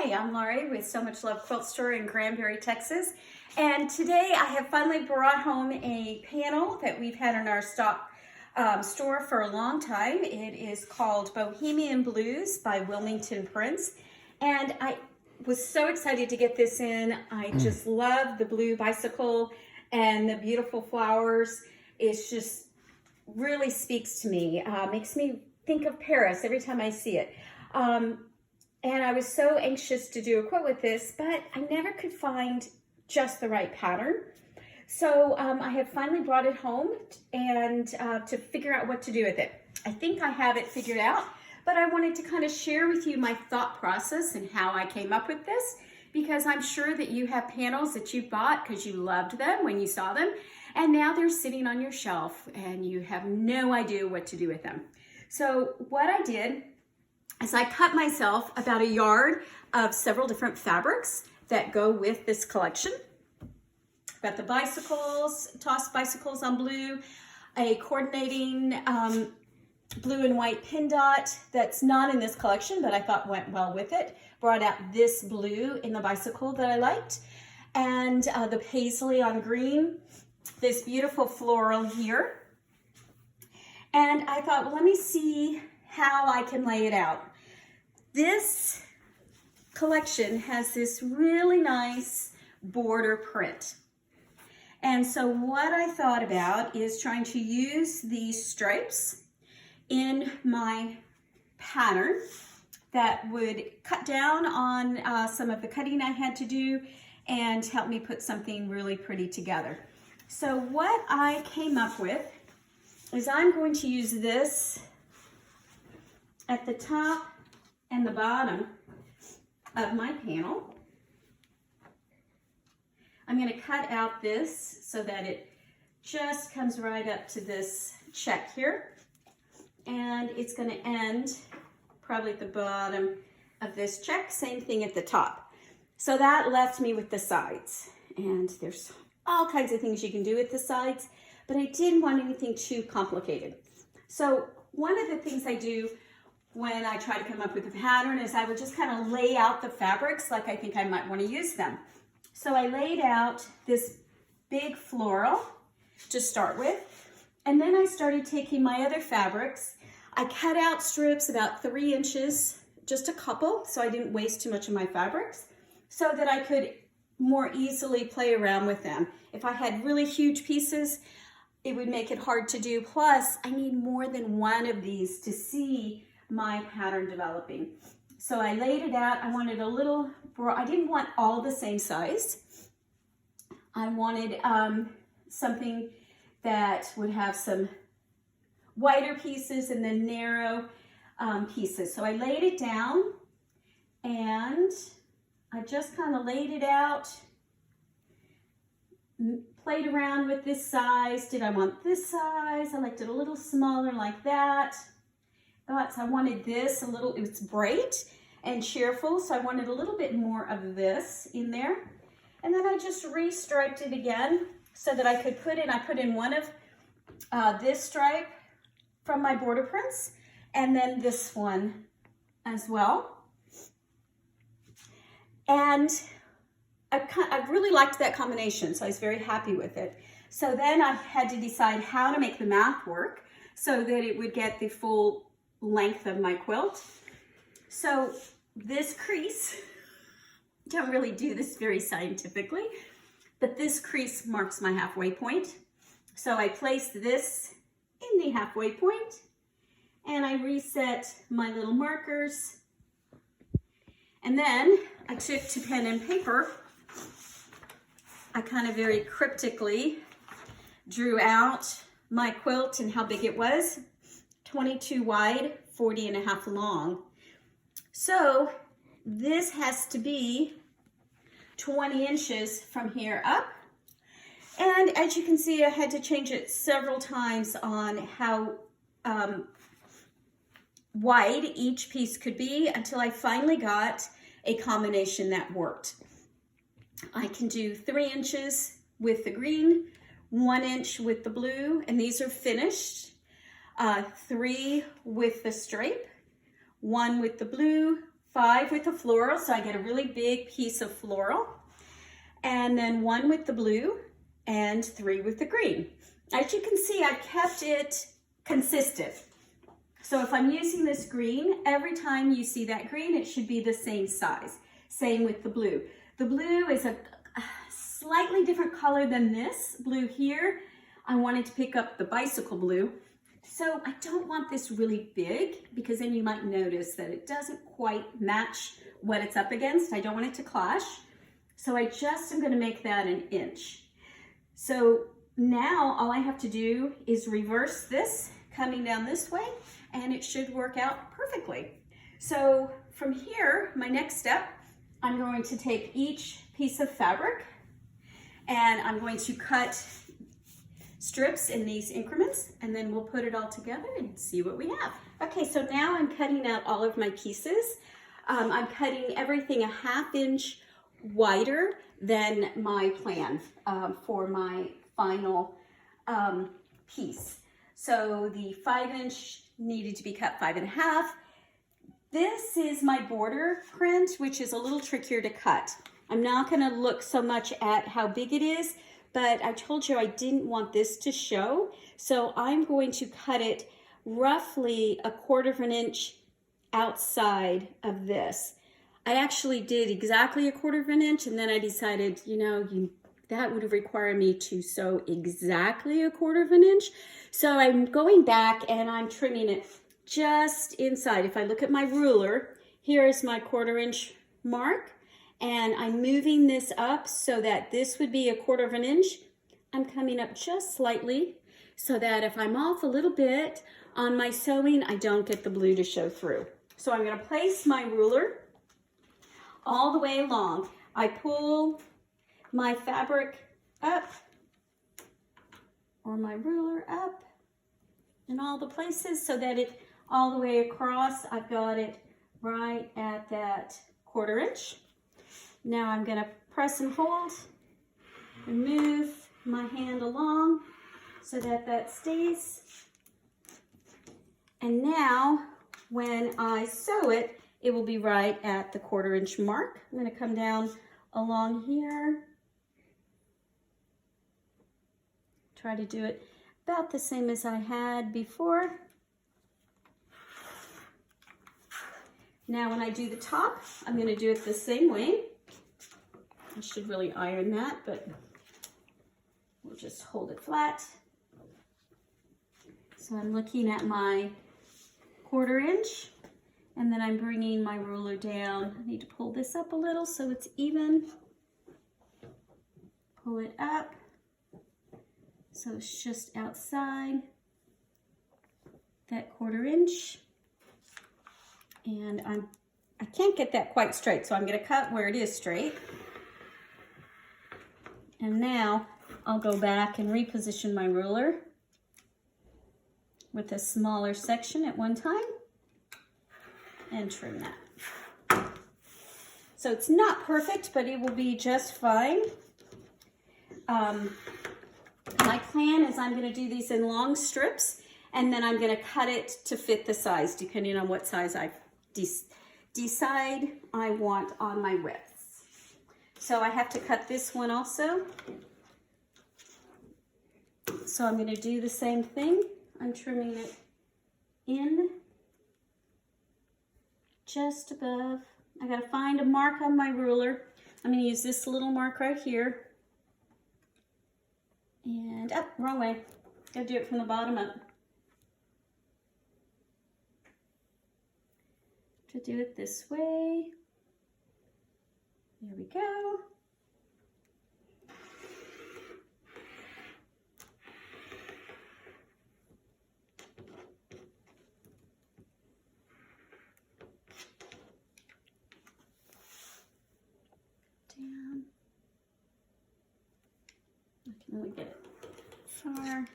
Hi, I'm Laurie with So Much Love Quilt Store in Granbury, Texas. And today I have finally brought home a panel that we've had in our stock store for a long time. It is called Bohemian Blues by Wilmington Prince. And I was so excited to get this in. I just love the blue bicycle and the beautiful flowers. It's just really speaks to me, makes me think of Paris every time I see it. And I was so anxious to do a quilt with this, but I never could find just the right pattern. So I have finally brought it home and to figure out what to do with it. I think I have it figured out, but I wanted to kind of share with you my thought process and how I came up with this, because I'm sure that you have panels that you bought because you loved them when you saw them, and now they're sitting on your shelf and you have no idea what to do with them. So what I did is I cut myself about a yard of several different fabrics that go with this collection. Got the bicycles, tossed bicycles on blue, a coordinating blue and white pin dot that's not in this collection, but I thought went well with it. Brought out this blue in the bicycle that I liked, and the paisley on green, this beautiful floral here. And I thought, well, let me see how I can lay it out. This collection has this really nice border print. And so what I thought about is trying to use these stripes in my pattern that would cut down on some of the cutting I had to do and help me put something really pretty together. So what I came up with is I'm going to use this at the top and the bottom of my panel. I'm going to cut out this so that it just comes right up to this check here, and it's going to end probably at the bottom of this check, same thing at the top. So that left me with the sides, and there's all kinds of things you can do with the sides, but I didn't want anything too complicated. So one of the things I do when I try to come up with a pattern is I will just kind of lay out the fabrics like I think I might want to use them. So I laid out this big floral to start with, and then I started taking my other fabrics. I cut out strips about 3 inches, just a couple, so I didn't waste too much of my fabrics, so that I could more easily play around with them. If I had really huge pieces, it would make it hard to do. Plus, I need more than one of these to see my pattern developing. So I laid it out. I wanted a little, I didn't want all the same size. I wanted something that would have some wider pieces and then narrow pieces. So I laid it down and I just kind of laid it out, played around with this size. Did I want this size? I liked it a little smaller like that. So I wanted this a little, it was bright and cheerful, so I wanted a little bit more of this in there. And then I just restriped it again so that I could put in, I put in one of this stripe from my border prints, and then this one as well. And I really liked that combination, so I was very happy with it. So then I had to decide how to make the math work so that it would get the full length of my quilt. So this crease, don't really do this very scientifically, but this crease marks my halfway point. So I placed this in the halfway point and I reset my little markers. And then I took to pen and paper. I kind of very cryptically drew out my quilt and how big it was. 22 wide, 40.5 long. So this has to be 20 inches from here up. And as you can see, I had to change it several times on how wide each piece could be until I finally got a combination that worked. I can do 3 inches with the green, 1 inch with the blue, and these are finished. 3 with the stripe, 1 with the blue, 5 with the floral, so I get a really big piece of floral, and then 1 with the blue and 3 with the green. As you can see, I've kept it consistent. So if I'm using this green, every time you see that green, it should be the same size. Same with the blue. The blue is a slightly different color than this blue here. I wanted to pick up the bicycle blue. So I don't want this really big because then you might notice that it doesn't quite match what it's up against. I don't want it to clash. So I just am going to make that an inch. So now all I have to do is reverse this coming down this way and it should work out perfectly. So from here, my next step, I'm going to take each piece of fabric and I'm going to cut strips in these increments, and then we'll put it all together and see what we have. Okay, so now I'm cutting out all of my pieces. I'm cutting everything a 1/2 inch wider than my plan for my final piece. So the 5-inch needed to be cut 5.5. This is my border print, which is a little trickier to cut. I'm not gonna look so much at how big it is, but I told you I didn't want this to show, so I'm going to cut it roughly 1/4 inch outside of this. I actually did exactly 1/4 inch, and then I decided, you know, that would require me to sew exactly 1/4 inch. So I'm going back and I'm trimming it just inside. If I look at my ruler, here is my 1/4 inch mark. And I'm moving this up so that this would be 1/4 inch. I'm coming up just slightly so that if I'm off a little bit on my sewing, I don't get the blue to show through. So I'm going to place my ruler all the way along. I pull my fabric up or my ruler up in all the places so that it all the way across, I've got it right at that 1/4 inch. Now I'm going to press and hold and move my hand along so that that stays. And now when I sew it, it will be right at the 1/4 inch mark. I'm going to come down along here. Try to do it about the same as I had before. Now when I do the top, I'm going to do it the same way. I should really iron that, but we'll just hold it flat. So I'm looking at my 1/4 inch, and then I'm bringing my ruler down. I need to pull this up a little so it's even. Pull it up so it's just outside that 1/4 inch. And I can't get that quite straight, so I'm going to cut where it is straight. And now I'll go back and reposition my ruler with a smaller section at one time and trim that. So it's not perfect, but it will be just fine. My plan is I'm going to do these in long strips, and then I'm going to cut it to fit the size, depending on what size I decide I want on my widths. So I have to cut this one also. So I'm going to do the same thing. I'm trimming it in just above. I got to find a mark on my ruler. I'm going to use this little mark right here. And up, wrong way. Got to do it from the bottom up. To do it this way. There we go. Down. I can only get it far.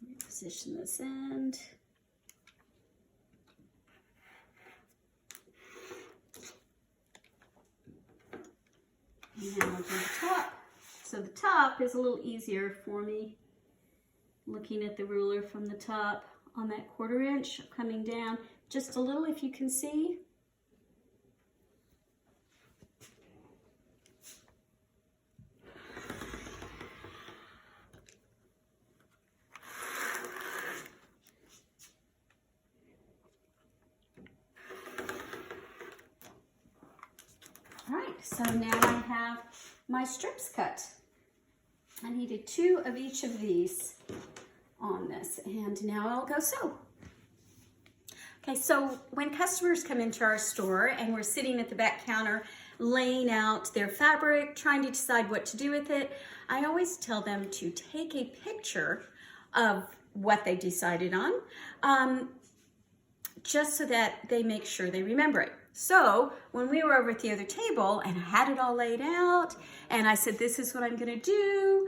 Reposition this end. And now I'll do the top. So the top is a little easier for me. Looking at the ruler from the top on that 1/4 inch, coming down just a little if you can see. So now I have my strips cut. I needed 2 of each of these on this, and now I'll go sew. Okay, so when customers come into our store and we're sitting at the back counter laying out their fabric, trying to decide what to do with it, I always tell them to take a picture of what they decided on, just so that they make sure they remember it. So when we were over at the other table and I had it all laid out and I said, this is what I'm gonna do,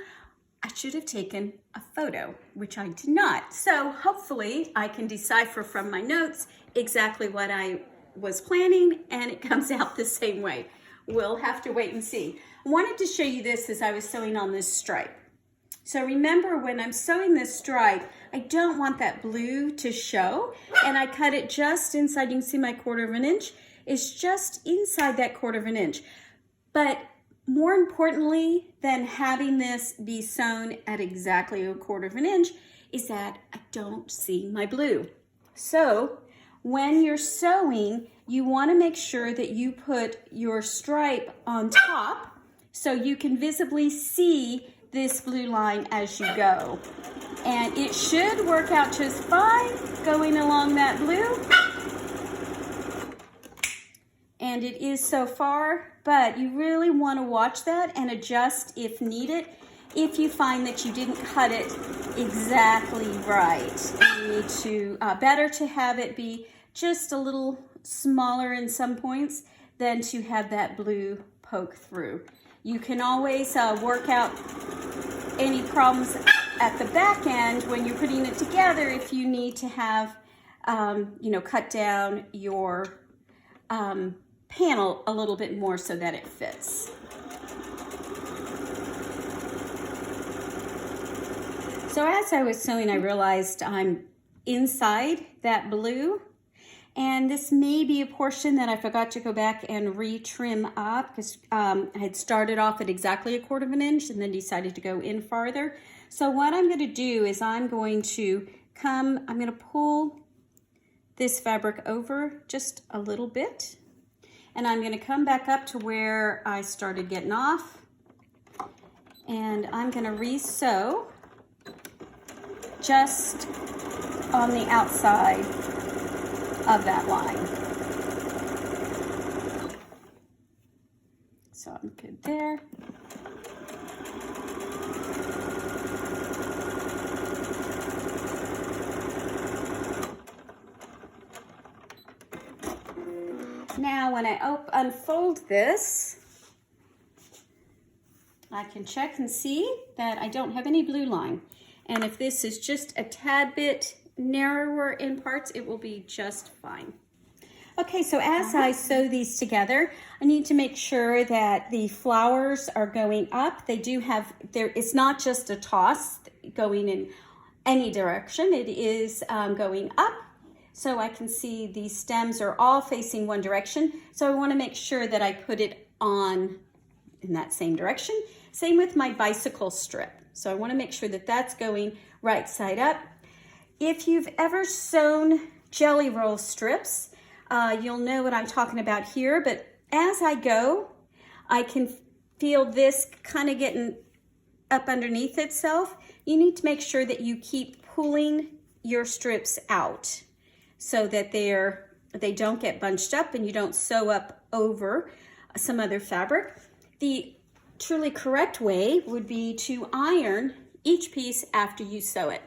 I should have taken a photo, which I did not. So hopefully I can decipher from my notes exactly what I was planning and it comes out the same way. We'll have to wait and see. I wanted to show you this as I was sewing on this stripe. So remember, when I'm sewing this stripe, I don't want that blue to show, and I cut it just inside. You can see my 1/4 of an inch. It's just inside that 1/4 of an inch. But more importantly than having this be sewn at exactly a 1/4 of an inch is that I don't see my blue. So when you're sewing, you want to make sure that you put your stripe on top so you can visibly see this blue line as you go. And it should work out just fine going along that blue. And it is so far, but you really want to watch that and adjust if needed. If you find that you didn't cut it exactly right, you need to, better to have it be just a little smaller in some points than to have that blue poke through. You can always work out any problems at the back end when you're putting it together if you need to have, cut down your panel a little bit more so that it fits. So as I was sewing, I realized I'm inside that blue, and this may be a portion that I forgot to go back and retrim up because I had started off at exactly a 1/4 of an inch and then decided to go in farther. So what I'm going to do is I'm going to pull this fabric over just a little bit, and I'm going to come back up to where I started getting off, and I'm going to re-sew just on the outside of that line. So I'm good there. Now when I unfold this, I can check and see that I don't have any blue line. And if this is just a tad bit narrower in parts, it will be just fine. Okay, so as I sew these together, I need to make sure that the flowers are going up. They do have, it's not just a toss going in any direction, it is going up. So I can see the stems are all facing one direction. So I want to make sure that I put it on in that same direction. Same with my bicycle strip. So I want to make sure that that's going right side up. If you've ever sewn jelly roll strips, you'll know what I'm talking about here, but as I go, I can feel this kind of getting up underneath itself. You need to make sure that you keep pulling your strips out so that they don't get bunched up and you don't sew up over some other fabric. The truly correct way would be to iron each piece after you sew it.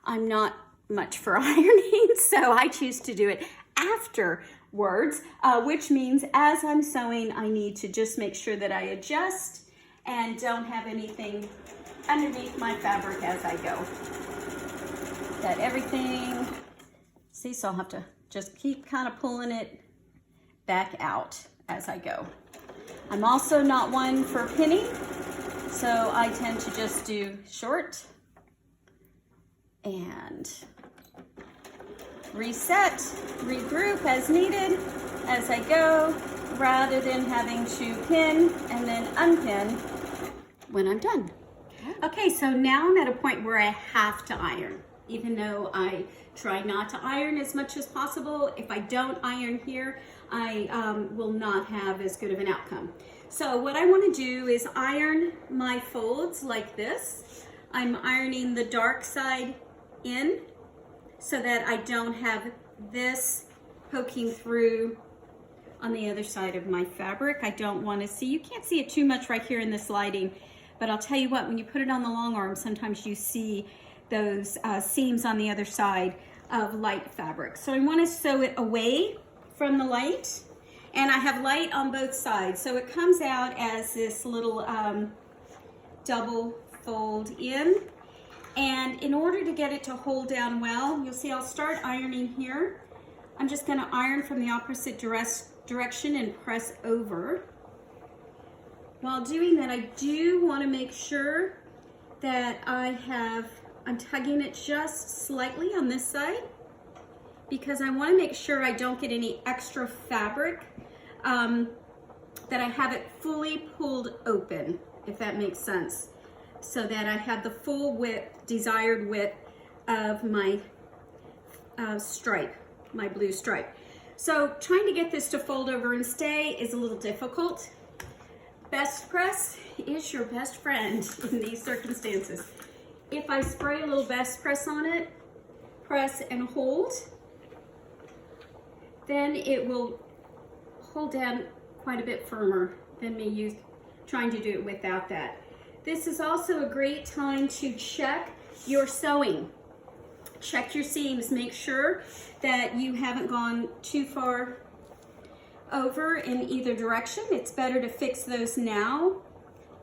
I'm not much for ironing, so I choose to do it afterwards, which means as I'm sewing, I need to just make sure that I adjust and don't have anything underneath my fabric as I go. That everything, see, so I'll have to just keep kind of pulling it back out as I go. I'm also not one for pinning, so I tend to just do short and reset, regroup as needed as I go, rather than having to pin and then unpin when I'm done. Okay, so now I'm at a point where I have to iron. Even though I try not to iron as much as possible, if I don't iron here, I will not have as good of an outcome. So what I want to do is iron my folds like this. I'm ironing the dark side in so that I don't have this poking through on the other side of my fabric. I don't want to see, you can't see it too much right here in this lighting, but I'll tell you what, when you put it on the long arm, sometimes you see those seams on the other side of light fabric. So I want to sew it away from the light, and I have light on both sides. So it comes out as this little double fold in. And in order to get it to hold down well, you'll see I'll start ironing here. I'm just going to iron from the opposite direction and press over. While doing that, I do want to make sure that I'm tugging it just slightly on this side, because I want to make sure I don't get any extra fabric, that I have it fully pulled open, if that makes sense, so that I have the full width, desired width of my stripe, my blue stripe. So trying to get this to fold over and stay is a little difficult. Best press is your best friend in these circumstances. If I spray a little best press on it, press and hold, then it will hold down quite a bit firmer than me trying to do it without that. This is also a great time to check your sewing. Check your seams, make sure that you haven't gone too far over in either direction. It's better to fix those now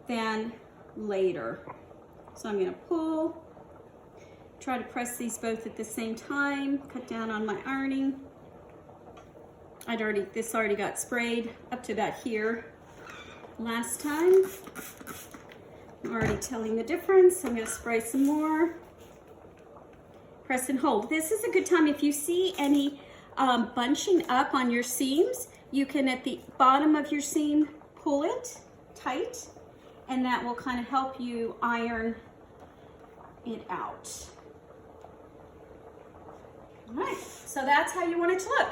than later. So I'm going to pull, try to press these both at the same time, cut down on my ironing. This already got sprayed up to about here last time. I'm already telling the difference. I'm going to spray some more. Press and hold. This is a good time if you see any bunching up on your seams. You can, at the bottom of your seam, pull it tight, and that will kind of help you iron it out. All right, so that's how you want it to look.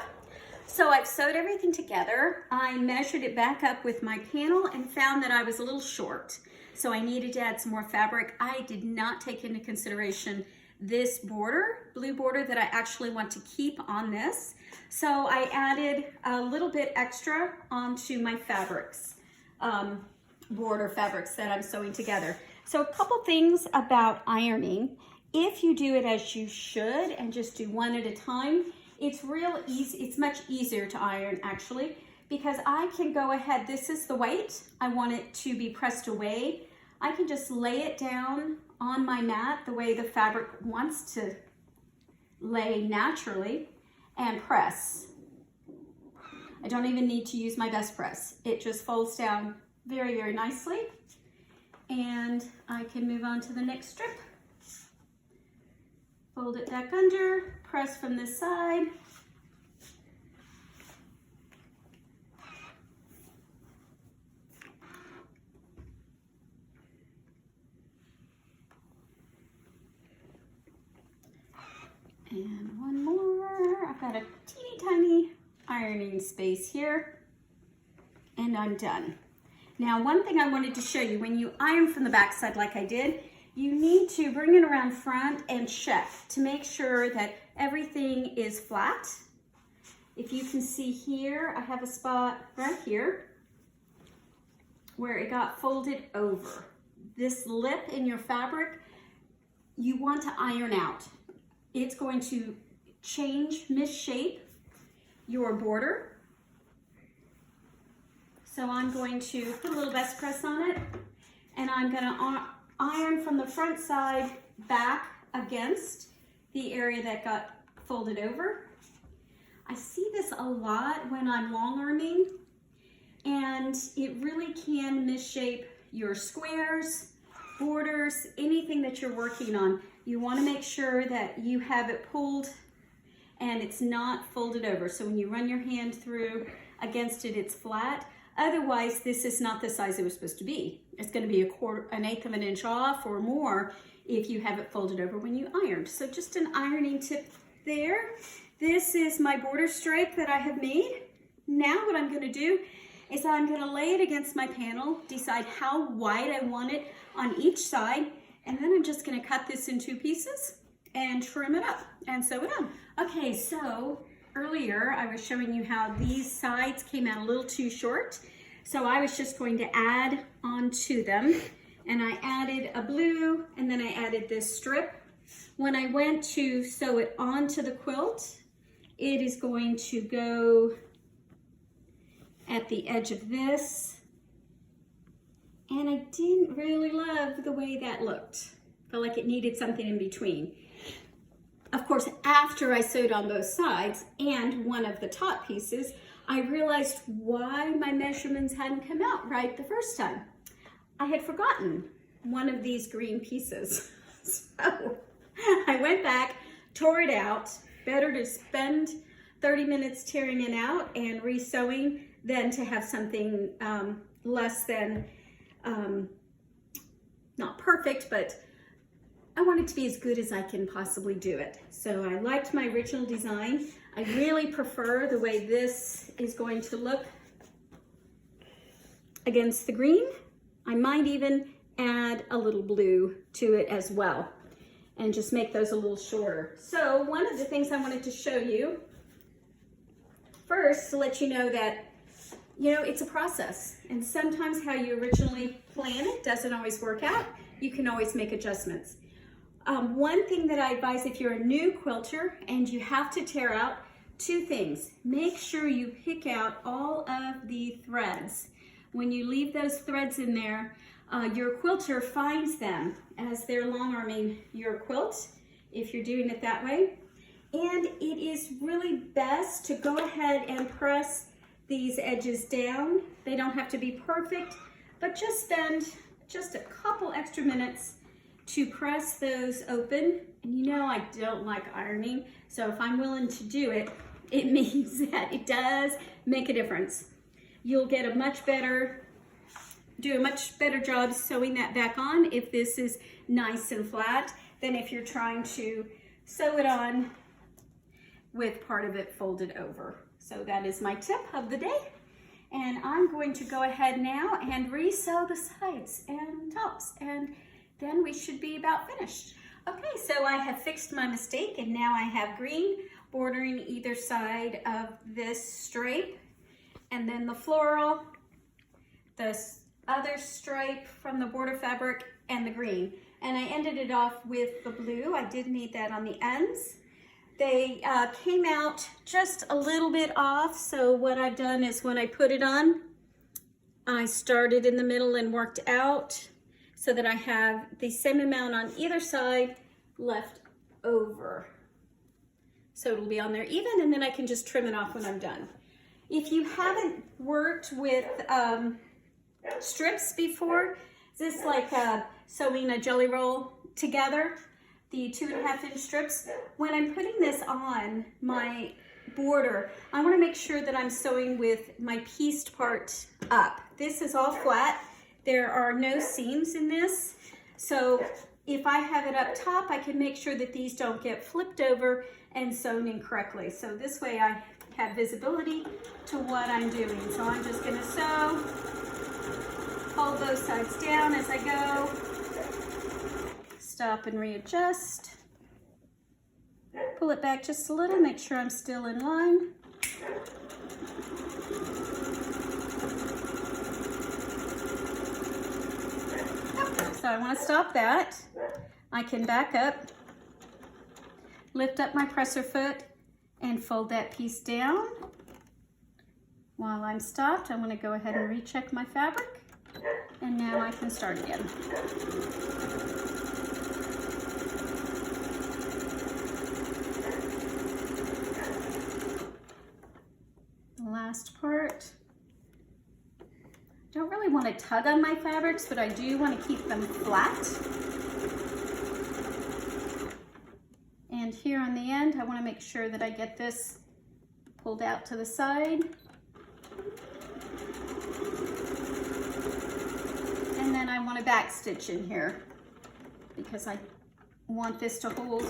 So I've sewed everything together. I measured it back up with my panel and found that I was a little short. So I needed to add some more fabric. I did not take into consideration this border, blue border, that I actually want to keep on this. So I added a little bit extra onto my fabrics, border fabrics that I'm sewing together. So a couple things about ironing. If you do it as you should and just do one at a time, it's real easy. It's much easier to iron actually, because I can go ahead. This is the white. I want it to be pressed away. I can just lay it down on my mat the way the fabric wants to lay naturally and press. I don't even need to use my best press. It just folds down very, very nicely. And I can move on to the next strip. Fold it back under, press from this side. And one more. I've got a teeny tiny ironing space here, and I'm done. Now, one thing I wanted to show you, when you iron from the back side like I did, you need to bring it around front and check to make sure that everything is flat. If you can see here, I have a spot right here where it got folded over. This lip in your fabric, you want to iron out. It's going to misshape your border. So I'm going to put a little best press on it, and I'm going to iron from the front side back against the area that got folded over. I see this a lot when I'm long arming, and it really can misshape your squares, borders, anything that you're working on. You want to make sure that you have it pulled and it's not folded over. So when you run your hand through against it, it's flat. Otherwise, this is not the size it was supposed to be. It's going to be an eighth of an inch off or more if you have it folded over when you ironed. So just an ironing tip there. This is my border stripe that I have made. Now what I'm going to do is I'm going to lay it against my panel, decide how wide I want it on each side, and then I'm just going to cut this in 2 pieces and trim it up and sew it on. Okay, so earlier I was showing you how these sides came out a little too short. So I was just going to add onto them, and I added a blue, and then I added this strip. When I went to sew it onto the quilt, it is going to go at the edge of this, and I didn't really love the way that looked. Felt like it needed something in between. Of course, after I sewed on both sides and one of the top pieces, I realized why my measurements hadn't come out right the first time. I had forgotten one of these green pieces. So I went back, tore it out. Better to spend 30 minutes tearing it out and re-sewing than to have something less than, not perfect, but I want it to be as good as I can possibly do it. So I liked my original design. I really prefer the way this is going to look against the green. I might even add a little blue to it as well and just make those a little shorter. So one of the things I wanted to show you first, to let you know that, you know, it's a process, and sometimes how you originally plan it doesn't always work out. You can always make adjustments. One thing that I advise if you're a new quilter and you have to tear out, 2 things. Make sure you pick out all of the threads. When you leave those threads in there, your quilter finds them as they're long arming your quilt, if you're doing it that way. And it is really best to go ahead and press these edges down. They don't have to be perfect, but just spend just a couple extra minutes to press those open. And you know I don't like ironing, so if I'm willing to do it, it means that it does make a difference. You'll get a much better, do a much better job sewing that back on if this is nice and flat than if you're trying to sew it on with part of it folded over. So that is my tip of the day. And I'm going to go ahead now and re-sew the sides and tops, and then we should be about finished. Okay, so I have fixed my mistake, and now I have green bordering either side of this stripe, and then the floral, the other stripe from the border fabric, and the green. And I ended it off with the blue. I did need that on the ends. They came out just a little bit off, so what I've done is when I put it on, I started in the middle and worked out so that I have the same amount on either side left over. So it'll be on there even, and then I can just trim it off when I'm done. If you haven't worked with strips before, is this like sewing a jelly roll together? The 2.5-inch strips. When I'm putting this on my border, I want to make sure that I'm sewing with my pieced part up. This is all flat. There are no seams in this. So if I have it up top, I can make sure that these don't get flipped over and sewn incorrectly. So this way I have visibility to what I'm doing. So I'm just going to sew, hold those sides down as I go. Stop and readjust. Pull it back just a little, make sure I'm still in line. So I want to stop that. I can back up, lift up my presser foot, and fold that piece down. While I'm stopped, I want to go ahead and recheck my fabric, and now I can start again. Last part. Don't really want to tug on my fabrics, but I do want to keep them flat. And here on the end, I want to make sure that I get this pulled out to the side. And then I want to back stitch in here because I want this to hold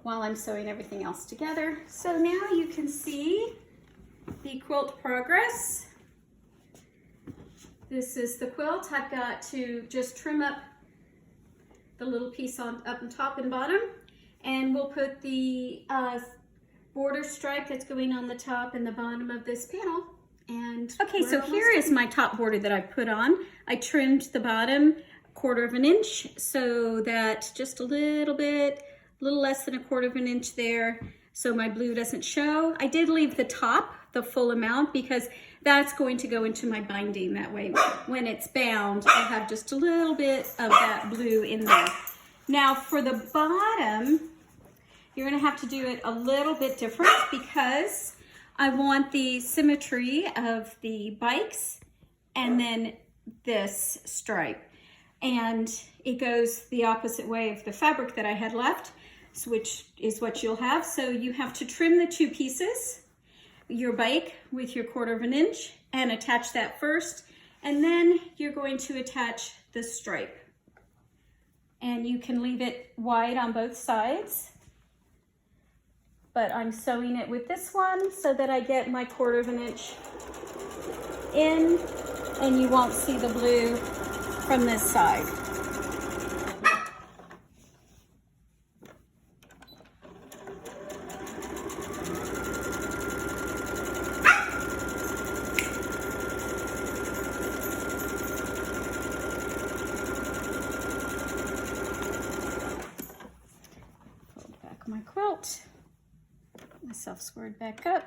while I'm sewing everything else together. So now you can see the quilt progress. This is the quilt. I've got to just trim up the little piece up on top and bottom, and we'll put the border stripe that's going on the top and the bottom of this panel. And okay, so here is my top border that I put on. I trimmed the bottom 1/4 of an inch so that just a little less than 1/4 of an inch there, so my blue doesn't show. I did leave the top, the full amount, because that's going to go into my binding. That way, when it's bound, I have just a little bit of that blue in there. Now for the bottom, you're gonna have to do it a little bit different because I want the symmetry of the bikes and then this stripe. And it goes the opposite way of the fabric that I had left, which is what you'll have. So you have to trim the 2 pieces, your bike with your 1/4 of an inch, and attach that first. And then you're going to attach the stripe. And you can leave it wide on both sides. But I'm sewing it with this one so that I get my 1/4 of an inch in, and you won't see the blue from this side. Fold back my quilt. Myself squared back up.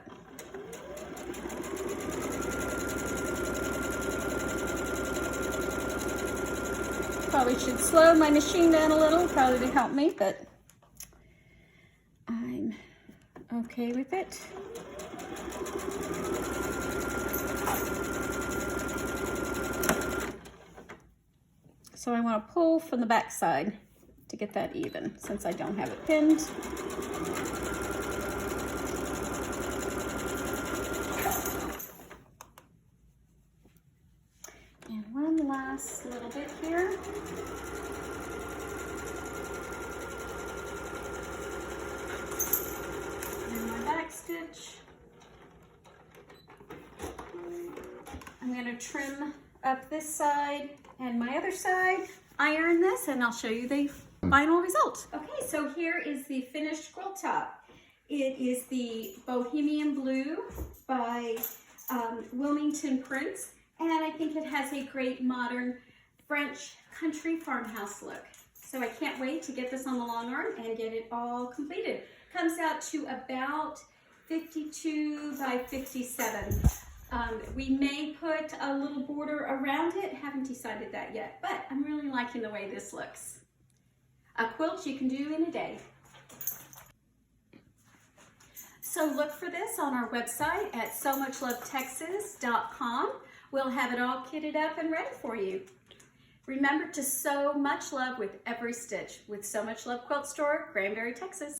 Probably should slow my machine down a little, probably to help me, but I'm okay with it. So I want to pull from the back side to get that even, since I don't have it pinned. And one last little bit here. And my back stitch. I'm going to trim up this side and my other side, iron this, and I'll show you the final result. Okay, so here is the finished quilt top. It is the Bohemian Blue by Wilmington Prints. And I think it has a great modern French country farmhouse look. So I can't wait to get this on the long arm and get it all completed. Comes out to about 52 by 57. We may put a little border around it. Haven't decided that yet, but I'm really liking the way this looks. A quilt you can do in a day. So look for this on our website at somuchlovetexas.com. We'll have it all kitted up and ready for you. Remember to sew much love with every stitch with So Much Love Quilt Store, Granbury, Texas.